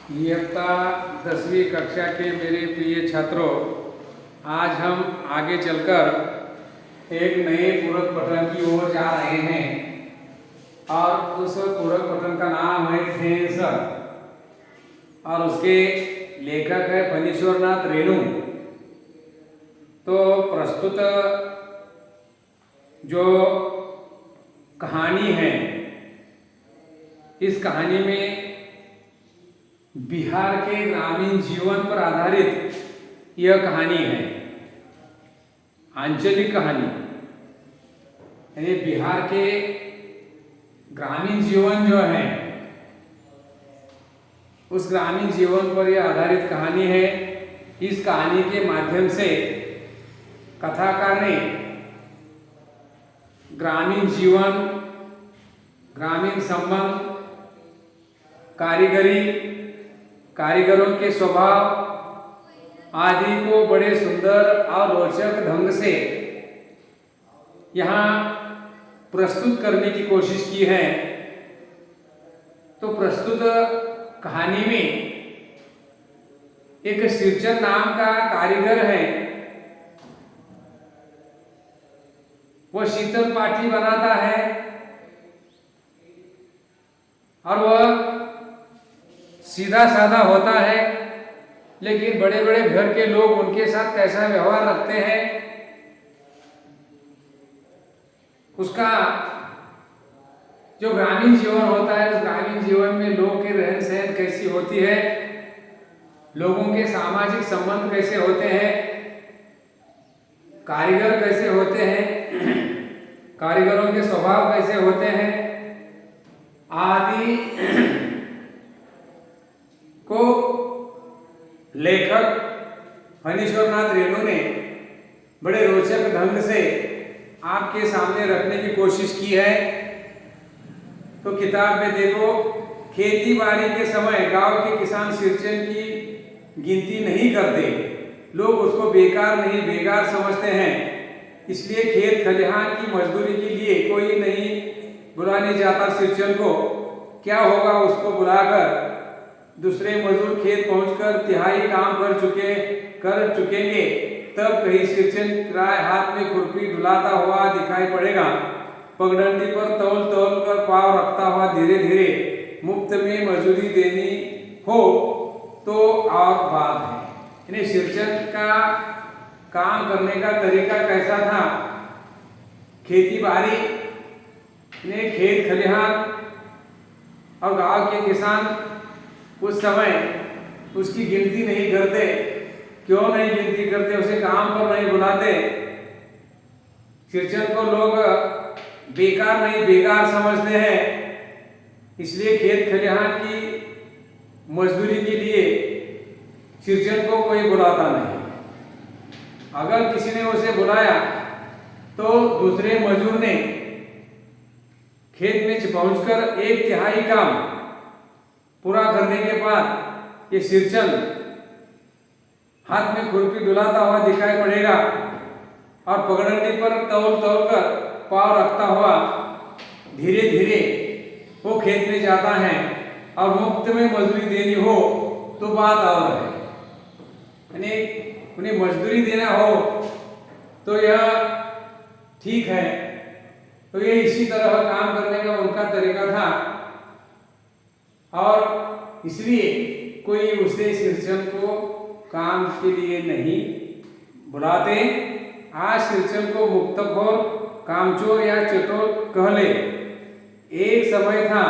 इयत्ता 10वीं कक्षा के मेरे प्रिय छात्रों, आज हम आगे चलकर एक नए पूरक पठन की ओर जा रहे हैं और उस पूरक पठन का नाम है थेंस और उसके लेखक है फणीश्वरनाथ रेणु। तो प्रस्तुत जो कहानी है, इस कहानी में बिहार के ग्रामीण जीवन पर आधारित यह कहानी है, आंचलिक कहानी। यानी बिहार के ग्रामीण जीवन जो है, उस ग्रामीण जीवन पर यह आधारित कहानी है। इस कहानी के माध्यम से कथाकार ने ग्रामीण जीवन, ग्रामीण संबंध, कारीगरों के स्वभाव आदि को बड़े सुंदर और रोचक ढंग से यहाँ प्रस्तुत करने की कोशिश की है। तो प्रस्तुत कहानी में एक सिरचन नाम का कारीगर है। वह शीतल पाटी बनाता है और वह सीधा साधा होता है, लेकिन बड़े बड़े घर के लोग उनके साथ कैसा व्यवहार रखते हैं, उसका जो ग्रामीण जीवन होता है, उस ग्रामीण जीवन में लोगों के रहन सहन कैसी होती है, लोगों के सामाजिक संबंध कैसे होते हैं, कारीगर कैसे होते हैं, कारीगरों के स्वभाव कैसे होते हैं आदि को लेखक फणीश्वरनाथ रेणु ने बड़े रोचक ढंग से आपके सामने रखने की कोशिश की है। तो किताब में देखो, खेती बाड़ी के समय गांव के किसान सिरचन की गिनती नहीं करते, लोग उसको बेकार समझते हैं। इसलिए खेत खलिहान की मजदूरी के लिए कोई नहीं बुलाने जाता सिरचन को। क्या होगा, उसको बुलाकर दूसरे मजदूर खेत पहुंचकर तिहाई काम कर चुकेंगे, तब कहीं सिरचन राय हाथ में खुरपी डुलाता हुआ दिखाई पड़ेगा। पगडंडी पर तौल कर पांव रखता हुआ धीरे धीरे मुफ्त में मजदूरी देनी हो तो और बात है। यानी सिरचन का काम करने का तरीका कैसा था, खेती बाड़ी ने खेत खलिहान और गांव के किसान उस समय उसकी गिनती नहीं करते। क्यों नहीं गिनती करते? उसे काम पर नहीं बुलाते। सिरचन को लोग बेकार समझते हैं, इसलिए खेत खलिहान की मजदूरी के लिए सिरचन को कोई बुलाता नहीं। अगर किसी ने उसे बुलाया तो दूसरे मजदूर ने खेत में पहुंचकर एक तिहाई काम पूरा करने के बाद ये सिरचन हाथ में खुरपी डुलाता हुआ दिखाई पड़ेगा और पगडंडी पर तौल कर पांव रखता हुआ धीरे धीरे वो खेत में जाता है। और मुफ्त में मजदूरी देनी हो तो बात और है। यानी उन्हें मजदूरी देना हो तो यह ठीक है। तो ये इसी तरह काम करने का उनका तरीका था और इसलिए कोई उसे सिरचन को काम के लिए नहीं बुलाते। आज सिरचन को मुक्तखोर, कामचोर या चतुर कह ले। एक समय था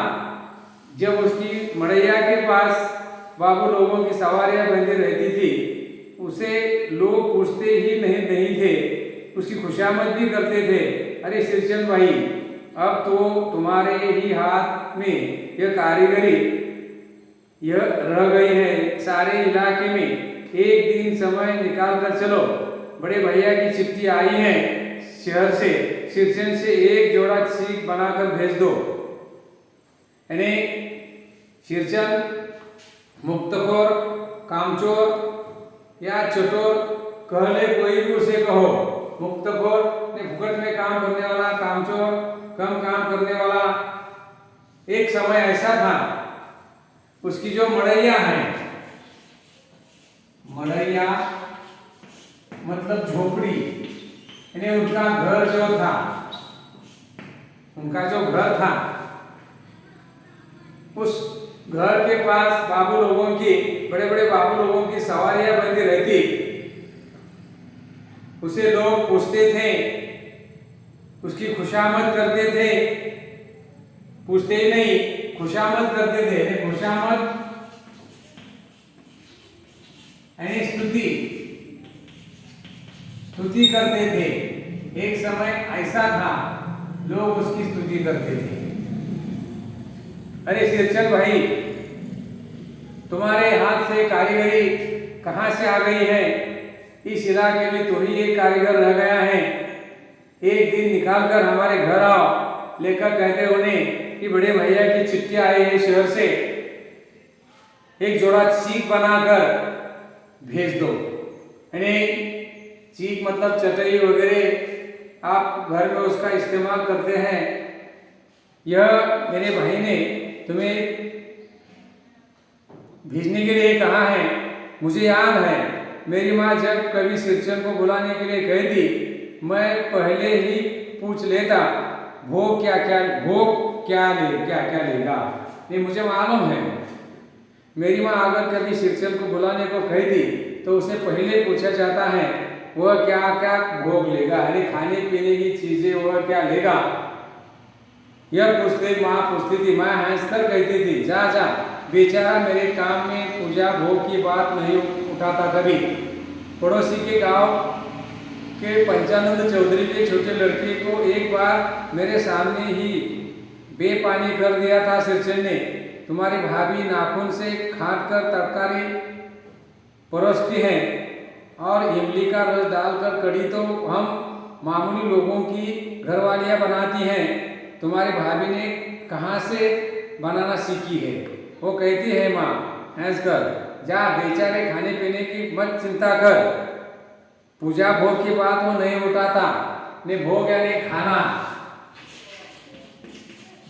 जब उसकी मड़ैया के पास बाबू लोगों की सवारियां बंधी रहती थी। उसे लोग पूछते ही नहीं थे, उसकी खुशामद भी करते थे। अरे सिरचन भाई, अब तो तुम्हारे ही हाथ में यह कारीगरी यह रह गई है। सारे इलाके में एक दिन समय निकाल कर चलो, बड़े भैया की चिट्ठी आई है शहर से, सिरचन से एक जोड़ा सीख बनाकर भेज दो। यानी सिरचन मुक्तखोर, कामचोर या चतुर कह ले, कोई भी उसे कहो। मुक्तखोर ने फुकट में काम करने वाला, कामचोर कम काम करने वाला। एक समय ऐसा था उसकी जो मड़ैया है, मड़ैया मतलब झोपड़ी, यानी उनका घर जो था, उनका जो घर था, उस घर के पास बाबू लोगों की, बड़े बड़े बाबू लोगों की सवारियां बंधी रहती। उसे लोग पूछते थे, उसकी खुशामद करते थे, पूछते ही नहीं खुशामद करते थे। खुशामद यानी स्तुति, स्तुति करते थे। एक समय ऐसा था लोग उसकी स्तुति करते थे। अरे सिरचंद भाई, तुम्हारे हाथ से कारीगरी कहाँ से आ गई है? इस इलाके में तो ही एक कारीगर रह गया है। एक दिन निकाल कर हमारे घर आओ। लेकर कहते उन्हें कि बड़े भैया की चिट्ठी आई है शहर से, एक जोड़ा चीक बनाकर भेज दो। यानी चीक मतलब चटाई वगैरह आप घर में उसका इस्तेमाल करते हैं। यह मेरे भाई ने तुम्हें भेजने के लिए कहा है। मुझे याद है मेरी माँ जब कभी सिरचंद को बुलाने के लिए कहती, मैं पहले ही पूछ लेता भोग क्या क्या लेगा। ये मुझे मालूम है। मेरी माँ अगर कभी सिरचंद को बुलाने को कहती तो उसे पहले पूछा जाता है वह क्या क्या भोग लेगा, यानी खाने पीने की चीजें वह क्या लेगा। यह माँ पूछती थी, मैं हंसकर कहती थी जा जा, बेचारा मेरे काम में पूजा भोग की बात नहीं उठाता कभी। पड़ोसी के गांव के पंचानंद चौधरी के छोटे लड़के को एक बार मेरे सामने ही बेपानी कर दिया था सिरचंद ने। तुम्हारी भाभी नाखून से काट कर तरकारी परोसती है और इमली का रस डालकर कड़ी तो हम मामूली लोगों की घरवालियां बनाती हैं। तुम्हारी भाभी ने कहाँ से बनाना सीखी है? वो कहती है माँ हंसकर, जा बेचारे खाने पीने की मत चिंता कर, पूजा भोग की बात वो नहीं उठाता। ने भोग यानी खाना,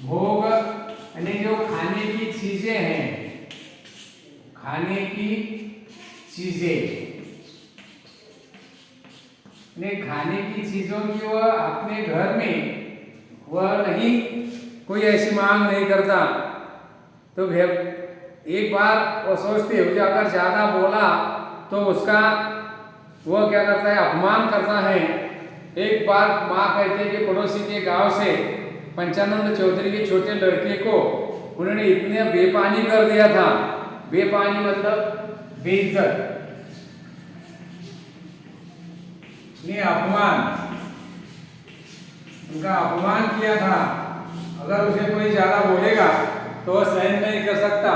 भोग यानी जो खाने की चीजें हैं, खाने की चीजें, ने खाने की चीजों की वह अपने घर में वह नहीं कोई ऐसी मांग नहीं करता। तो एक बार वो सोचती है कि अगर ज्यादा बोला तो उसका वह क्या करता है, अपमान करता है। एक बार माँ कहती है कि पड़ोसी के गांव से पंचानंद चौधरी के छोटे लड़के को उन्होंने इतने बेपानी कर दिया था। बेपानी मतलब बेइज्जत, अपमान, उनका अपमान किया था। अगर उसे कोई ज्यादा बोलेगा तो वह सहन नहीं कर सकता।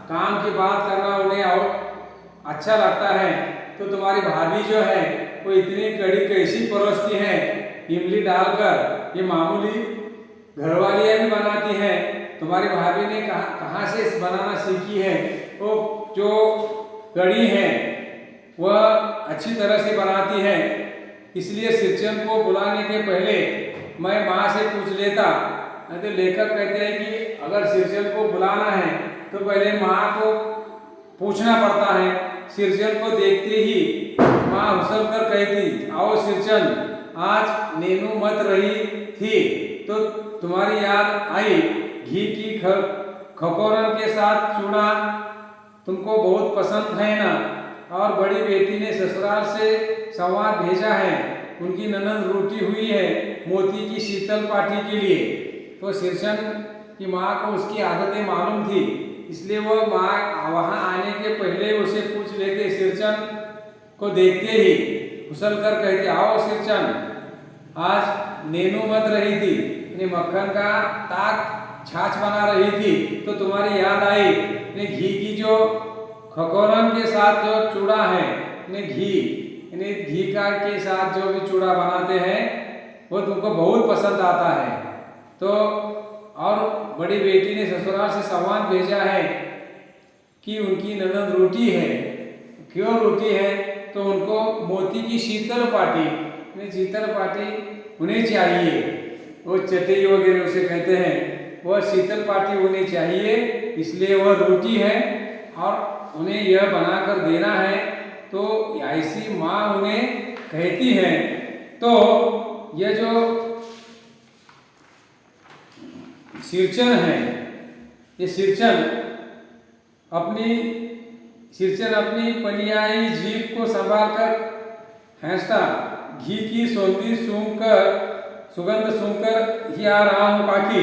काम की बात करना उन्हें और अच्छा लगता है। तो तुम्हारी भाभी जो है वो इतनी कड़ी कैसी परोसती है, इमली डालकर, ये मामूली घरवालियां भी बनाती हैं। तुम्हारी भाभी ने कहाँ से बनाना सीखी है? वो जो कड़ी है वह अच्छी तरह से बनाती है। इसलिए सिरचंद को बुलाने के पहले मैं माँ से पूछ लेता। तो लेखक कहते हैं कि अगर सिरचंद को बुलाना है तो पहले माँ को पूछना पड़ता है। सिरचंद को देखते ही माँ उछल कर कहती, आओ सिरचंद, आज नीनू मत रही थी तो तुम्हारी याद आई। घी की खकोरन के साथ चूड़ा तुमको बहुत पसंद है ना। और बड़ी बेटी ने ससुराल से संवाद भेजा है, उनकी ननद रूठी हुई है मोती की शीतल पार्टी के लिए। तो सिरचंद की माँ को उसकी आदतें मालूम थी, इसलिए वो माँ वहाँ आने के पहले उसे पूछ लेते। सिरचंद को देखते ही उछल कर कहते, आओ सिरचंद, आज नीनू मत रही थी, मक्खन का ताक छाछ बना रही थी तो तुम्हारी याद आई। घी की जो खकोरन के साथ जो चूड़ा है, घी का के साथ जो भी चूड़ा बनाते हैं वो तुमको बहुत पसंद आता है। तो और बड़ी बेटी ने ससुराल से संवाद भेजा है कि उनकी ननद रूठी है। क्यों रूठी है? तो उनको मोती की शीतल पार्टी उन्हें चाहिए। वो चटई वगैरह उसे कहते हैं, वो वह शीतल पाटी होनी चाहिए, इसलिए वह रोटी है और उन्हें यह बनाकर देना है। तो ऐसी माँ उन्हें कहती है। तो यह जो सिरचन है, ये सिरचन अपनी पनियाई जीभ को संभाल कर हंसता, घी की सौंधी सुगंध सूंघकर ही आ रहा हूँ काकी,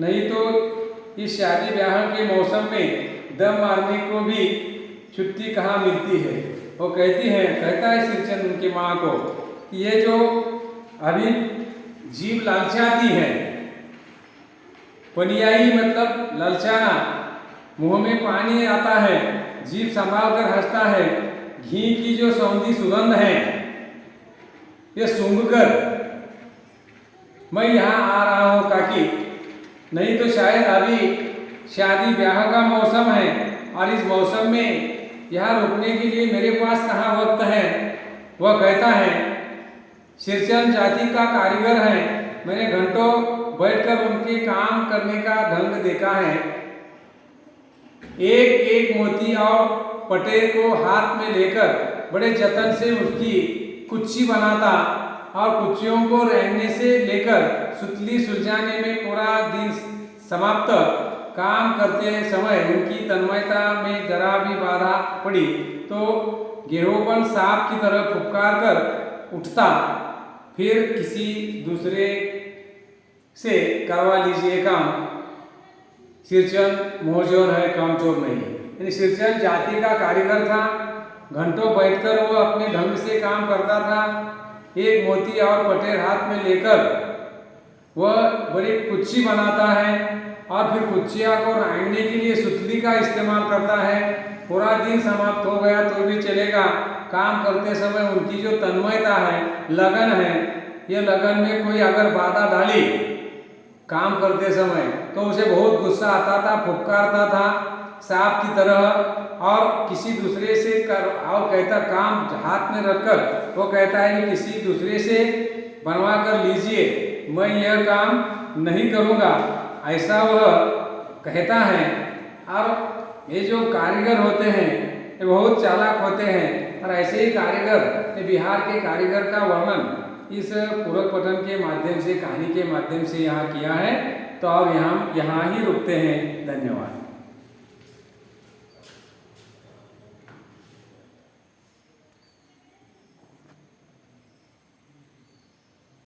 नहीं तो इस शादी ब्याह के मौसम में दम मारने को भी छुट्टी कहाँ मिलती है। वो कहता है सिरचन उनकी माँ को कि ये जो अभी जीभ ललचाती है, पनियाई मतलब ललचाना, मुंह में पानी आता है, जीभ संभाल कर हंसता है, घी की जो सौंधी सुगंध है ये सूंघकर मैं यहाँ आ रहा हूँ काकी, नहीं तो शायद अभी शादी ब्याह का मौसम है और इस मौसम में यहाँ रुकने के लिए मेरे पास कहाँ वक्त है। वह कहता है सिरचन जाति का कारीगर है, मैंने घंटों बैठकर उनके काम करने का ढंग देखा है। एक एक मोती और पटेर को हाथ में लेकर बड़े जतन से उसकी कुच्ची बनाता और कुच्चियों को रेंगने से लेकर सुतली सुलझाने में पूरा दिन समाप्त। काम करते समय उनकी तन्मयता में जरा भी बाधा पड़ी तो गेहूंपन सांप की तरह फुफकार कर उठता, फिर किसी दूसरे से करवा लीजिए काम। सिरचन मोहजोर है, कामचोर नहीं। यानी सिरचन जाति का कारीगर था, घंटों बैठकर वो अपने ढंग से काम करता था। एक मोती और पटेर हाथ में लेकर वह बड़ी कुच्ची बनाता है और फिर कुच्चिया को रांगने के लिए सुतली का इस्तेमाल करता है। पूरा दिन समाप्त हो गया तो भी चलेगा। काम करते समय उनकी जो तन्मयता है, लगन है, ये लगन में कोई अगर बाधा डाली काम करते समय तो उसे बहुत गुस्सा आता था, फुफकारता था सांप की तरह और किसी दूसरे से कर और कहता काम हाथ में रखकर वो कहता है कि किसी दूसरे से बनवा कर लीजिए, मैं यह काम नहीं करूँगा, ऐसा वह कहता है। और ये जो कारीगर होते हैं ये बहुत चालाक होते हैं और ऐसे ही कारीगर बिहार के कारीगर का वर्णन इस पूरक पठन के माध्यम से, कहानी के माध्यम से यहाँ किया है। तो और यहाँ ही रुकते हैं। धन्यवाद।